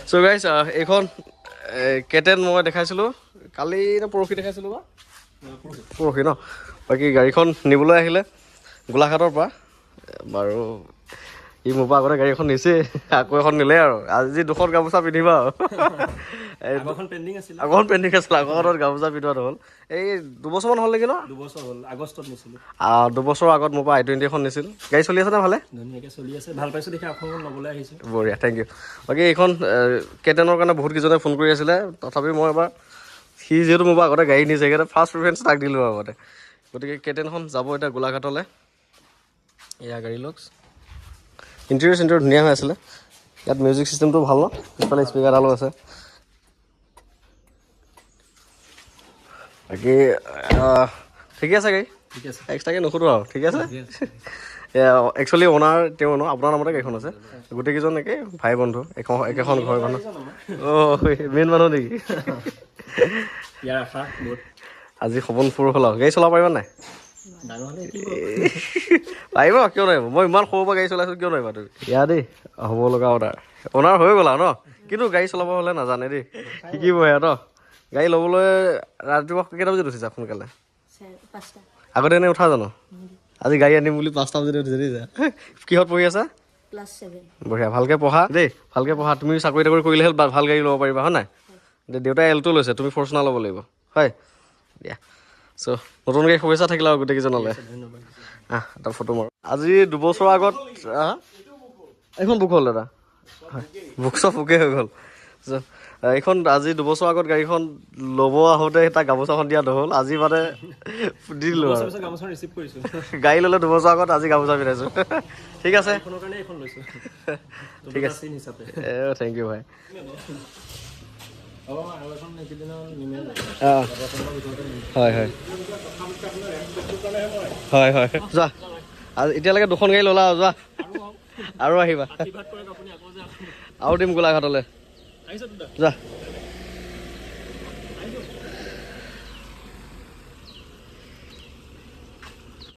চ' গাইছ এইখন কেটেন মই দেখাইছিলোঁ কালি নে পৰহি দেখাইছিলোঁ বা পৰহি ন বাকী গাড়ীখন নিবলৈ আহিলে গোলাঘাটৰ পৰা বাৰু ই মোৰ পৰা আগতে গাড়ী এখন নিছে আকৌ এখন নিলে আৰু আজি দুখন গামোচা পিন্ধিবা আৰু আগৰখন পেণ্ডিং আছিলে আগৰখনত গামোচা পিন্ধোৱাটো হ'ল এই দুবছৰমান হ'ল নেকি ন 2 বছৰ হ'ল আগষ্টত নিছিলোঁ 2 বছৰৰ আগত মোৰ পৰা i20 এখন নিছিল গাড়ী চলি আছে নে ভালে ধুনীয়াকৈ চলি আছে ভাল পাইছোঁ দেখি আপোনালোকক ল'বলৈ আহিছোঁ বঢ়িয়া থেংক ইউ বাকী এইখন কেটেনৰ কাৰণে বহুত কেইজনে ফোন কৰি আছিলে তথাপি মই এবাৰ সি যিহেতু মোৰ পৰা আগতে গাড়ী নিছে সেইকাৰণে ফাৰ্ষ্ট প্ৰিফাৰেঞ্চ তাক দিলোঁ আগতে গতিকে কেটেনখন যাব এতিয়া গোলাঘাটলৈ এয়া গাড়ী লক্স ইণ্টেৰিয়ৰ ধুনীয়া হৈ আছিলে ইয়াত মিউজিক চিষ্টেমটো ভাল ন পিছফালে স্পীকাৰ এডালো আছে বাকী ঠিকে আছে গাড়ী ঠিক আছে এক্সট্ৰাকৈ নুসুধো আৰু ঠিক আছে একচুৱেলি অ'নাৰ তেওঁ ন আপোনাৰ নামতে গাড়ীখন আছে গোটেইকেইজন একে ভাই বন্ধু একেখন ঘৰৰ মানুহ মেইন মানুহ নেকি ইয়াৰ আশা বহুত আজি সপোন পূৰ হ'ল আৰু গাড়ী চলাব পাৰিবা নাই পাৰিব কিয় নোৱাৰিব মই ইমান সৰুৰ পৰা গাড়ী চলাইছোঁ কিয় নোৱাৰিবা তুমি ইয়া দেই হ'ব লগা অ'নাৰ হৈ গ'ল আৰু ন কিন্তু গাড়ী চলাব হ'লে নাজানে দেই শিকিবহে ন গাড়ী ল'বলৈ ৰাতিপুৱা কেইটা বজাত উঠিছা সোনকালে আগতে এনেই উঠা জানো আজি গাড়ী আনিম বুলি 5টা বজাত উঠিছে দেই কিহত পঢ়ি আছা বঢ়িয়া ভালকৈ পঢ়া দেই ভালকৈ পঢ়া তুমি চাকৰি তাকৰি কৰিলেহে ভাল গাড়ী ল'ব পাৰিবা হয় নাই দেউতাই এলটো লৈছে তুমি ফৰ্চুনাৰ ল'ব লাগিব হয় দিয়া চ' নতুন গাড়ী শুভেচ্ছা থাকিলে আৰু গোটেইকেইজনলৈ এটা ফটো মাৰোঁ আজি 2 বছৰৰ আগত এইখন বুক হ'ল দাদা হয় বুক চব বুকেই হৈ গ'ল এইখন আজি 2 বছৰৰ আগত গাড়ীখন ল'ব আহোঁতে তাৰ গামোচাখন দিয়া নহ'ল আজি মানে দি দিলোঁ আৰু গাড়ী ল'লে 2 বছৰ আগত আজি গামোচা পিন্ধাইছোঁ ঠিক আছে ঠিক আছে থেংক ইউ ভাই হয় হয় হয় হয় যোৱা আজি এতিয়ালৈকে 2খন গাড়ী ল'লা যোৱা আৰু আহিবা আৰু দিম গোলাঘাটলৈ যোৱা